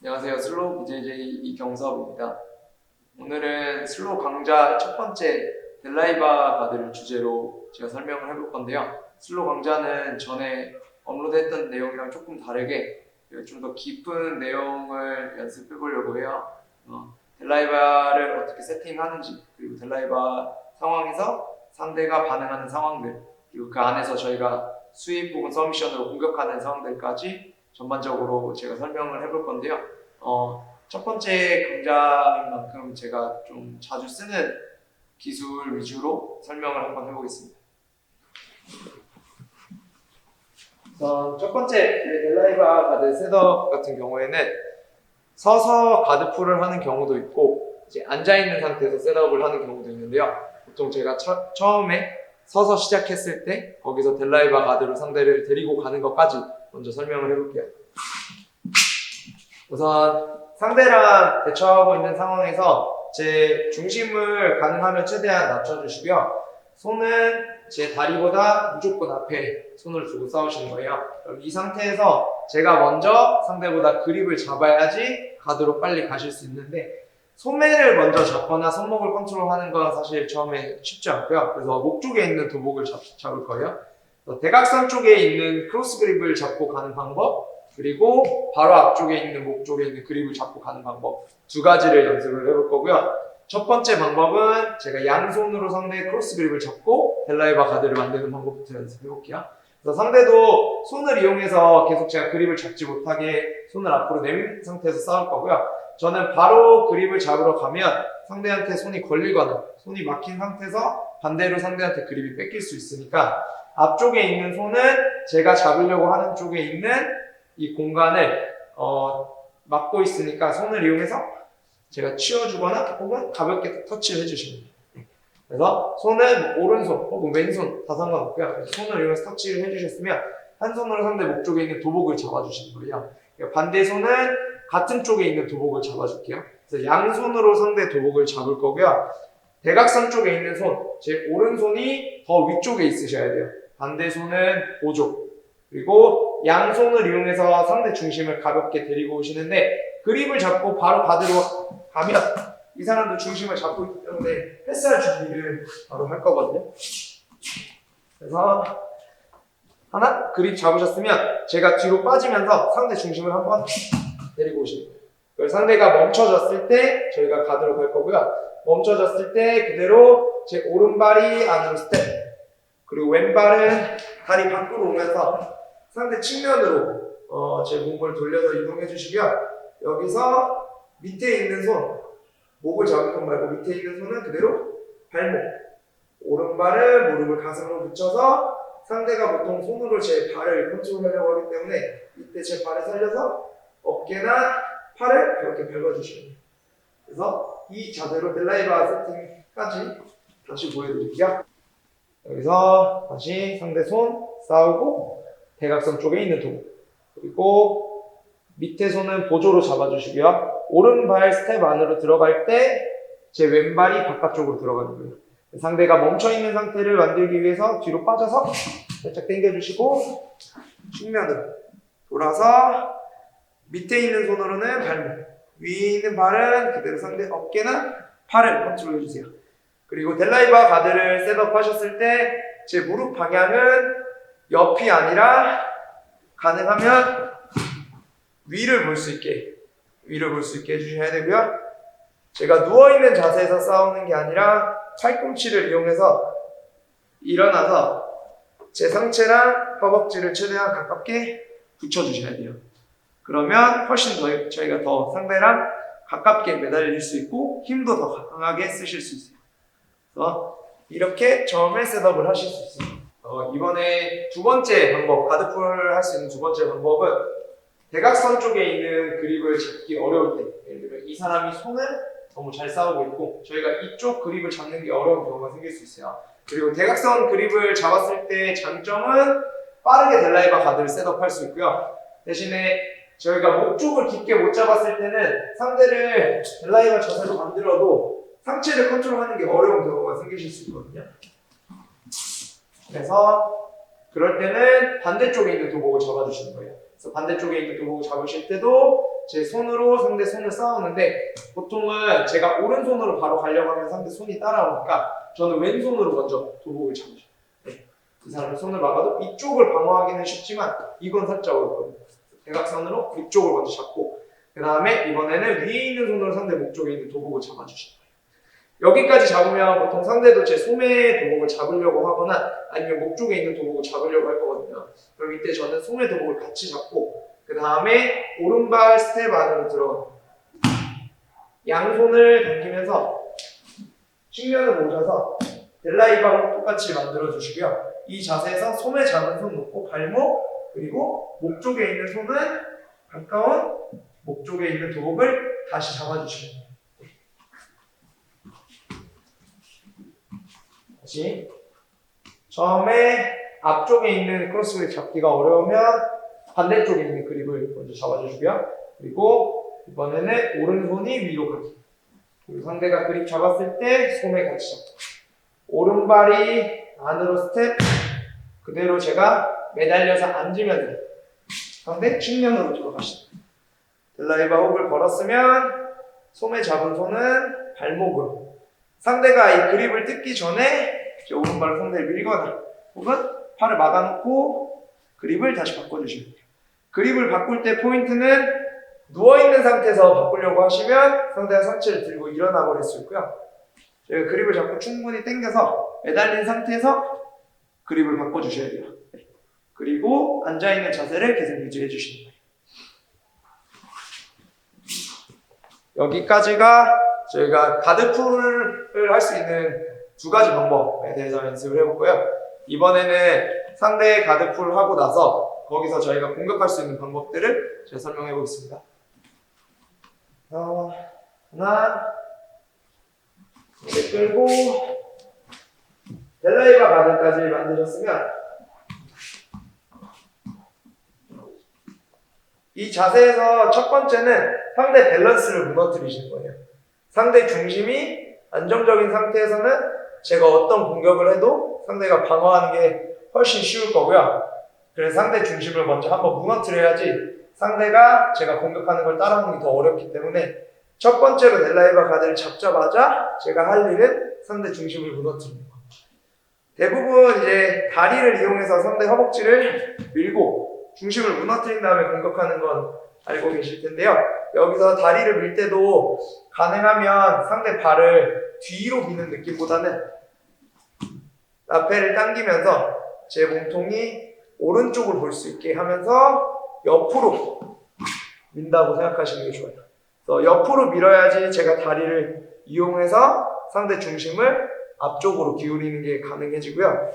안녕하세요. 슬로우 BJJ 이경섭입니다. 오늘은 슬로우 강좌 첫 번째 델라이바 가드를 주제로 제가 설명을 해볼 건데요. 슬로우 강좌는 전에 업로드했던 내용이랑 조금 다르게 좀 더 깊은 내용을 연습해 보려고 해요. 델라이바를 어떻게 세팅하는지, 그리고 델라이바 상황에서 상대가 반응하는 상황들, 그리고 그 안에서 저희가 스윕 혹은 서미션으로 공격하는 상황들까지 전반적으로 제가 설명을 해볼 건데요. 첫 번째 강좌인 만큼 제가 좀 자주 쓰는 기술 위주로 설명을 한번 해보겠습니다. 첫 번째 델라이바 가드 셋업 같은 경우에는 서서 가드풀을 하는 경우도 있고 이제 앉아있는 상태에서 셋업을 하는 경우도 있는데요. 보통 제가 처음에 서서 시작했을 때 거기서 델라이바 가드로 상대를 데리고 가는 것까지 먼저 설명을 해볼게요. 우선 상대랑 대처하고 있는 상황에서 제 중심을 가능하면 최대한 낮춰주시고요. 손은 제 다리보다 무조건 앞에 손을 두고 싸우시는 거예요. 그럼 이 상태에서 제가 먼저 상대보다 그립을 잡아야지 가드로 빨리 가실 수 있는데, 소매를 먼저 잡거나 손목을 컨트롤하는 건 사실 처음에 쉽지 않고요. 그래서 목 쪽에 있는 도복을 잡을 거예요. 대각선 쪽에 있는 크로스 그립을 잡고 가는 방법, 그리고 바로 앞쪽에 있는 목 쪽에 있는 그립을 잡고 가는 방법, 두 가지를 연습을 해볼 거고요. 첫 번째 방법은 제가 양손으로 상대의 크로스 그립을 잡고 델라이바 가드를 만드는 방법부터 연습해 볼게요. 그래서 상대도 손을 이용해서 계속 제가 그립을 잡지 못하게 손을 앞으로 내민 상태에서 싸울 거고요. 저는 바로 그립을 잡으러 가면 상대한테 손이 걸리거나 손이 막힌 상태에서 반대로 상대한테 그립이 뺏길 수 있으니까, 앞쪽에 있는 손은 제가 잡으려고 하는 쪽에 있는 이 공간을 막고 있으니까 손을 이용해서 제가 치워주거나 혹은 가볍게 터치를 해주시면 돼요. 그래서 손은 오른손 혹은 왼손 다 상관없고요. 손을 이용해서 터치를 해주셨으면 한 손으로 상대 목 쪽에 있는 도복을 잡아주시는 거예요. 반대 손은 같은 쪽에 있는 도복을 잡아줄게요. 그래서 양손으로 상대 도복을 잡을 거고요. 대각선 쪽에 있는 손, 제 오른손이 더 위쪽에 있으셔야 돼요. 반대 손은 보조. 그리고 양손을 이용해서 상대 중심을 가볍게 데리고 오시는데, 그립을 잡고 바로 가드로 가면 이 사람도 중심을 잡고 있기 때문에 패스할 준비를 바로 할 거거든요. 그래서 하나, 그립 잡으셨으면 제가 뒤로 빠지면서 상대 중심을 한번 데리고 오시는 거예요. 그걸 상대가 멈춰졌을 때 저희가 가드로 갈 거고요. 멈춰졌을 때 그대로 제 오른발이 안으로 스텝, 그리고 왼발은 다리 밖으로 오면서 상대 측면으로 제 몸을 돌려서 이동해 주시고요. 여기서 밑에 있는 손, 목을 잡은 손 말고 밑에 있는 손은 그대로 발목, 오른발은 무릎을 가슴으로 붙여서 상대가 보통 손으로 제 발을 컨트롤하려고 하기 때문에 이때 제 발을 살려서 어깨나 팔을 이렇게 밟아주시면 돼요. 그래서 이 자세로 델라이바 세팅까지 다시 보여드릴게요. 여기서 다시 상대 손 싸우고 대각선 쪽에 있는 도구, 그리고 밑에 손은 보조로 잡아주시고요. 오른발 스텝 안으로 들어갈 때 제 왼발이 바깥쪽으로 들어가는 거예요. 상대가 멈춰있는 상태를 만들기 위해서 뒤로 빠져서 살짝 당겨주시고 측면으로 돌아서 밑에 있는 손으로는 발목, 위에 있는 발은 그대로 상대 어깨나 팔을 컨트롤해주세요. 그리고 델라이바 가드를 셋업 하셨을 때 제 무릎 방향은 옆이 아니라 가능하면 위를 볼 수 있게 해주셔야 되고요. 제가 누워있는 자세에서 싸우는 게 아니라 팔꿈치를 이용해서 일어나서 제 상체랑 허벅지를 최대한 가깝게 붙여주셔야 돼요. 그러면 훨씬 더 저희가 더 상대랑 가깝게 매달릴 수 있고 힘도 더 강하게 쓰실 수 있어요. 그래서 이렇게 처음에 셋업을 하실 수 있습니다. 이번에 두 번째 방법, 가드풀 할 수 있는 두 번째 방법은 대각선 쪽에 있는 그립을 잡기 어려울 때, 예를 들어 이 사람이 손을 너무 잘 싸우고 있고 저희가 이쪽 그립을 잡는 게 어려운 경우가 생길 수 있어요. 그리고 대각선 그립을 잡았을 때 장점은 빠르게 델라이바 가드를 셋업할 수 있고요. 대신에 저희가 목 쪽을 깊게 못 잡았을 때는 상대를 델라이바 자세로 만들어도 상체를 컨트롤하는 게 어려운 경우가 생기실 수 있거든요. 그래서 그럴 때는 반대쪽에 있는 도복을 잡아주시는 거예요. 그래서 반대쪽에 있는 도복을 잡으실 때도 제 손으로 상대 손을 쌓았는데 보통은 제가 오른손으로 바로 가려고 하면 상대 손이 따라오니까 저는 왼손으로 먼저 도복을 잡아줘요. 네. 그 사람의 손을 막아도 이쪽을 방어하기는 쉽지만 이건 살짝 어렵거든요. 대각선으로 이쪽을 먼저 잡고 그 다음에 이번에는 위에 있는 손으로 상대 목 쪽에 있는 도복을 잡아주시는 거예요. 여기까지 잡으면 보통 상대도 제 소매 도복을 잡으려고 하거나 아니면 목 쪽에 있는 도복을 잡으려고 할 거거든요. 그럼 이때 저는 소매 도복을 같이 잡고 그 다음에 오른발 스텝 안으로 들어가요. 양손을 당기면서 측면을 모셔서 델라이바로 똑같이 만들어주시고요. 이 자세에서 소매 잡은 손 놓고 발목 그리고 목 쪽에 있는 손은 가까운 목 쪽에 있는 도복을 다시 잡아주시면 돼요. 다시 처음에 앞쪽에 있는 크로스그립 잡기가 어려우면 반대쪽에 있는 그립을 먼저 잡아주시고요. 그리고 이번에는 오른손이 위로 가기. 그리고 상대가 그립 잡았을 때 소매 같이 잡고 오른발이 안으로 스텝 그대로 제가 매달려서 앉으면 상대 측면으로 들어가시다. 델라이바 훅을 걸었으면 소매 잡은 손은 발목으로 상대가 이 그립을 뜯기 전에 제 오른발을 상대를 밀거나 혹은 팔을 막아놓고 그립을 다시 바꿔주시면 돼요. 그립을 바꿀 때 포인트는 누워있는 상태에서 바꾸려고 하시면 상대가 상체를 들고 일어나 버릴 수 있고요. 저희가 그립을 잡고 충분히 당겨서 매달린 상태에서 그립을 바꿔주셔야 돼요. 그리고 앉아있는 자세를 계속 유지해 주시는 거예요. 여기까지가 저희가 가드풀을 할 수 있는 두 가지 방법에 대해서 연습을 해보고요. 이번에는 상대의 가드풀을 하고 나서 거기서 저희가 공격할 수 있는 방법들을 제가 설명해 보겠습니다. 하나, 이렇게 끌고 델라이바 가드까지 만드셨으면 이 자세에서 첫 번째는 상대 밸런스를 무너뜨리시는 거예요. 상대 중심이 안정적인 상태에서는 제가 어떤 공격을 해도 상대가 방어하는 게 훨씬 쉬울 거고요. 그래서 상대 중심을 먼저 한번 무너뜨려야지 상대가 제가 공격하는 걸 따라하는 게 더 어렵기 때문에 첫 번째로 델라이바 가드를 잡자마자 제가 할 일은 상대 중심을 무너뜨리는 거예요. 대부분 이제 다리를 이용해서 상대 허벅지를 밀고 중심을 무너뜨린 다음에 공격하는 건 알고 계실 텐데요. 여기서 다리를 밀 때도 가능하면 상대 발을 뒤로 미는 느낌보다는 라펠을 당기면서 제 몸통이 오른쪽을 볼 수 있게 하면서 옆으로 민다고 생각하시는 게 좋아요. 그래서 옆으로 밀어야지 제가 다리를 이용해서 상대 중심을 앞쪽으로 기울이는 게 가능해지고요.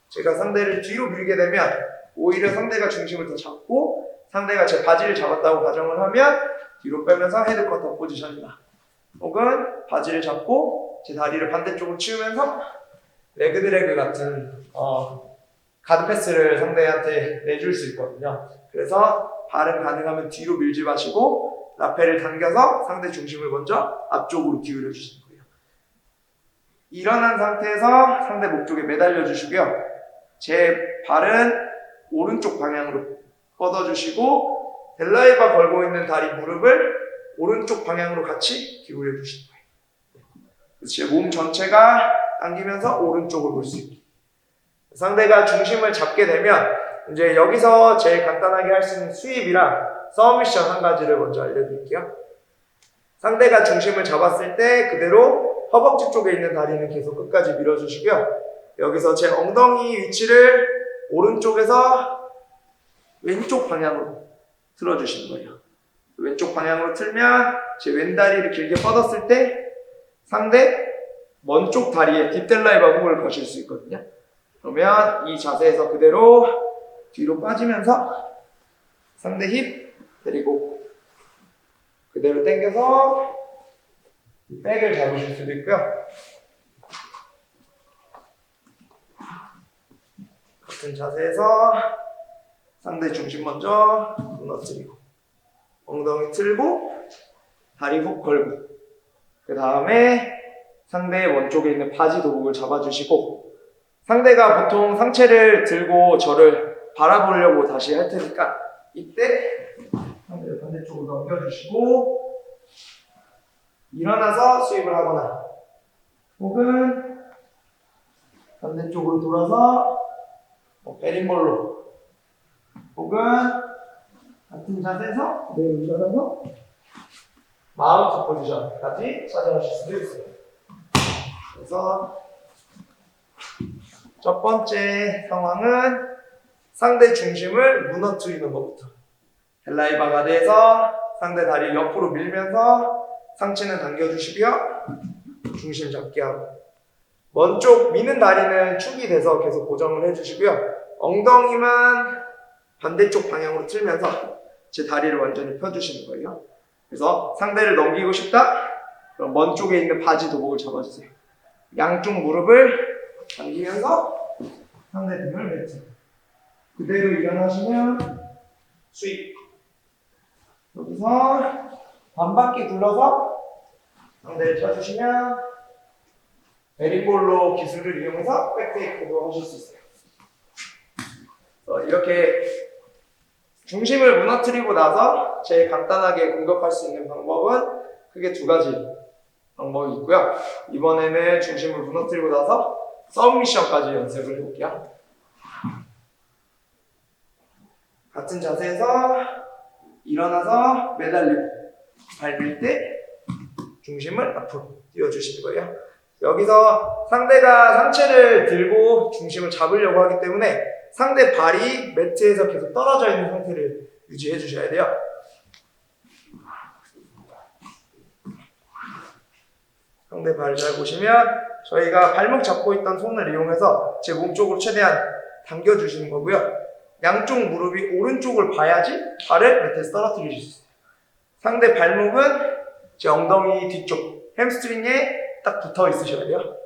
제가 상대를 뒤로 밀게 되면 오히려 상대가 중심을 더 잡고 상대가 제 바지를 잡았다고 가정을 하면 뒤로 빼면서 헤드커터 포지션이다. 혹은 바지를 잡고 제 다리를 반대쪽으로 치우면서 레그 드래그 같은 가드 패스를 상대한테 내줄 수 있거든요. 그래서 발은 가능하면 뒤로 밀지 마시고 라펠을 당겨서 상대 중심을 먼저 앞쪽으로 기울여 주시는 거예요. 일어난 상태에서 상대 목 쪽에 매달려 주시고요. 제 발은 오른쪽 방향으로 뻗어주시고 델라이바 걸고 있는 다리 무릎을 오른쪽 방향으로 같이 기울여 주시는 거예요. 제 몸 전체가 당기면서 오른쪽을 볼 수 있게. 상대가 중심을 잡게 되면 이제 여기서 제일 간단하게 할 수 있는 스윕이랑 서미션 한 가지를 먼저 알려드릴게요. 상대가 중심을 잡았을 때 그대로 허벅지 쪽에 있는 다리는 계속 끝까지 밀어주시고요. 여기서 제 엉덩이 위치를 오른쪽에서 왼쪽 방향으로 틀어주시는 거예요. 왼쪽 방향으로 틀면 제 왼다리를 길게 뻗었을 때 상대 먼 쪽 다리에 딥델라이바 훅을 거실 수 있거든요. 그러면 이 자세에서 그대로 뒤로 빠지면서 상대 힙 데리고 그대로 당겨서 백을 잡으실 수도 있고요. 같은 자세에서 상대 중심 먼저 무너뜨리고 엉덩이 틀고 다리 훅 걸고 그 다음에 상대의 원쪽에 있는 바지 도복을 잡아주시고 상대가 보통 상체를 들고 저를 바라보려고 다시 할 테니까 이때 상대를 반대쪽 반대쪽으로 넘겨주시고 일어나서 스윕을 하거나 혹은 반대쪽으로 돌아서 베린볼로 혹은 같은 자세에서 그대로 일어나서 마운트 포지션까지 찾아가실 수도 있어요. 그래서 첫 번째 상황은 상대 중심을 무너뜨리는 것부터. 델라이바가드에서 상대 다리 옆으로 밀면서 상체는 당겨주시고요. 중심 잡게 하고. 먼 쪽 미는 다리는 축이 돼서 계속 고정을 해주시고요. 엉덩이만 반대쪽 방향으로 틀면서 제 다리를 완전히 펴주시는 거예요. 그래서 상대를 넘기고 싶다? 그럼 먼 쪽에 있는 바지 도복을 잡아주세요. 양쪽 무릎을 당기면서 상대 등을 매트. 그대로 일어나시면 스윕. 여기서 반바퀴 굴러서 상대를 쳐주시면 베린볼로 기술을 이용해서 백테이크도 하실 수 있어요. 이렇게 중심을 무너뜨리고 나서 제일 간단하게 공격할 수 있는 방법은 크게 두 가지 방법이 있고요. 이번에는 중심을 무너뜨리고 나서 서브미션까지 연습을 해볼게요. 같은 자세에서 일어나서 매달리고 발 밀 때 중심을 앞으로 띄워주시는 거예요. 여기서 상대가 상체를 들고 중심을 잡으려고 하기 때문에 상대 발이 매트에서 계속 떨어져 있는 상태를 유지해 주셔야 돼요. 상대 발을 잘 보시면 저희가 발목 잡고 있던 손을 이용해서 제 몸 쪽으로 최대한 당겨주시는 거고요. 양쪽 무릎이 오른쪽을 봐야지 발을 매트에서 떨어뜨리실 수 있어요. 상대 발목은 제 엉덩이 뒤쪽 햄스트링에 딱 붙어 있으셔야 돼요.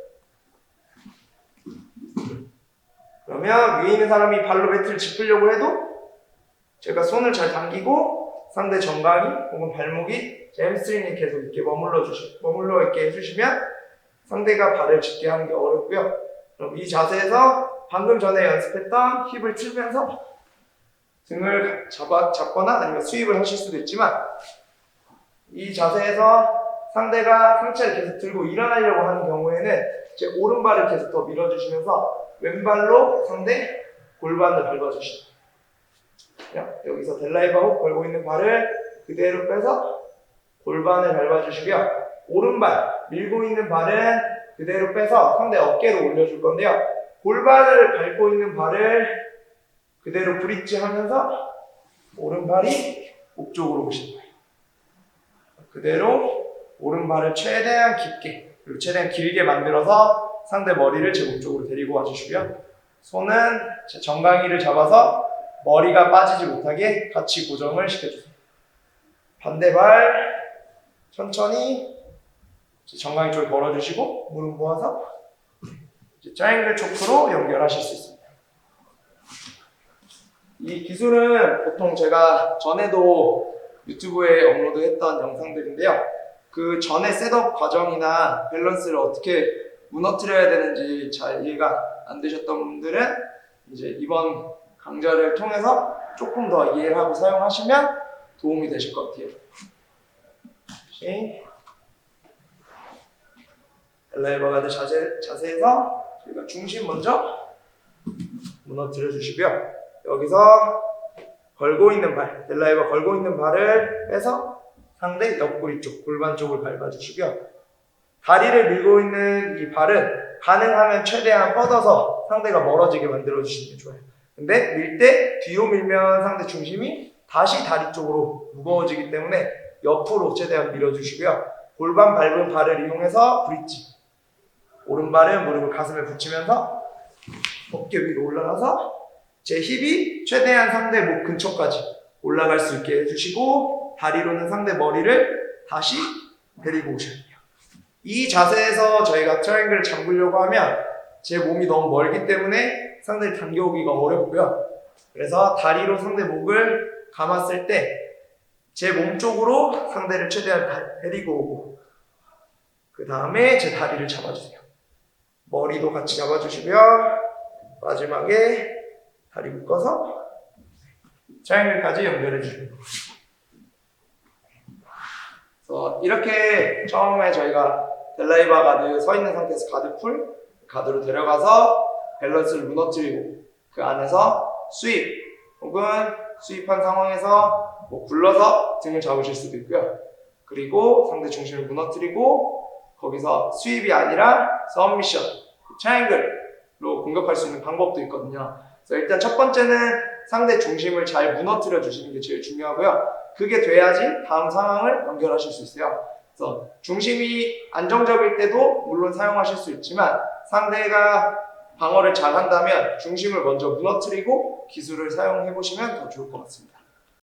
그러면 위에 있는 사람이 발로 매트를 짚으려고 해도 제가 손을 잘 당기고 상대 정강이 혹은 발목이 제 햄스트링에 계속 이렇게 머물러 있게 해주시면 상대가 발을 짚게 하는 게 어렵고요. 그럼 이 자세에서 방금 전에 연습했던 힙을 틀면서 등을 잡거나 아니면 스윕을 하실 수도 있지만 이 자세에서 상대가 상체를 계속 들고 일어나려고 하는 경우에는 제 오른발을 계속 더 밀어주시면서 왼발로 상대 골반을 밟아주시죠. 여기서 델라이바 훅 걸고 있는 발을 그대로 빼서 골반을 밟아주시고요. 오른발 밀고 있는 발은 그대로 빼서 상대 어깨로 올려줄 건데요. 골반을 밟고 있는 발을 그대로 브릿지 하면서 오른발이 목 쪽으로 오시는 거예요. 그대로 오른발을 최대한 깊게 그리고 최대한 길게 만들어서 상대 머리를 제 목 쪽으로 데리고 와주시고요. 손은 제 정강이를 잡아서 머리가 빠지지 못하게 같이 고정을 시켜주세요. 반대발 천천히 정강이 쪽을 걸어주시고 무릎 모아서 트라이앵글 초크로 연결하실 수 있습니다. 이 기술은 보통 제가 전에도 유튜브에 업로드했던 영상들인데요. 그 전에 셋업 과정이나 밸런스를 어떻게 무너뜨려야 되는지 잘 이해가 안 되셨던 분들은 이제 이번 강좌를 통해서 조금 더 이해를 하고 사용하시면 도움이 되실 것 같아요. 델라이바가드 자세에서 저희가 중심 먼저 무너뜨려 주시고요. 여기서 걸고 있는 발, 델라이바 걸고 있는 발을 빼서 상대 옆구리 쪽, 골반 쪽을 밟아주시고요. 다리를 밀고 있는 이 발은 가능하면 최대한 뻗어서 상대가 멀어지게 만들어주시는 게 좋아요. 근데 밀 때 뒤로 밀면 상대 중심이 다시 다리 쪽으로 무거워지기 때문에 옆으로 최대한 밀어주시고요. 골반 밟은 발을 이용해서 브릿지. 오른발은 무릎을 가슴에 붙이면서 어깨 위로 올라가서 제 힙이 최대한 상대 목 근처까지 올라갈 수 있게 해주시고 다리로는 상대 머리를 다시 데리고 오셔야 돼요. 이 자세에서 저희가 트라이앵글을 잠그려고 하면 제 몸이 너무 멀기 때문에 상대를 당겨오기가 어렵고요. 그래서 다리로 상대 목을 감았을 때 제 몸 쪽으로 상대를 최대한 데리고 오고 그 다음에 제 다리를 잡아주세요. 머리도 같이 잡아주시고요. 마지막에 다리 묶어서 트라이앵글까지 연결해 주세요. 이렇게 처음에 저희가 델라이바 가드 서 있는 상태에서 가드 풀, 가드로 데려가서 밸런스를 무너뜨리고 그 안에서 스윕 혹은 스윕한 상황에서 뭐 굴러서 등을 잡으실 수도 있고요. 그리고 상대 중심을 무너뜨리고 거기서 스윕이 아니라 서브미션, 트라이앵글로 공격할 수 있는 방법도 있거든요. 그래서 일단 첫 번째는 상대 중심을 잘 무너뜨려 주시는 게 제일 중요하고요. 그게 돼야지 다음 상황을 연결하실 수 있어요. 그래서 중심이 안정적일 때도 물론 사용하실 수 있지만 상대가 방어를 잘 한다면 중심을 먼저 무너뜨리고 기술을 사용해 보시면 더 좋을 것 같습니다.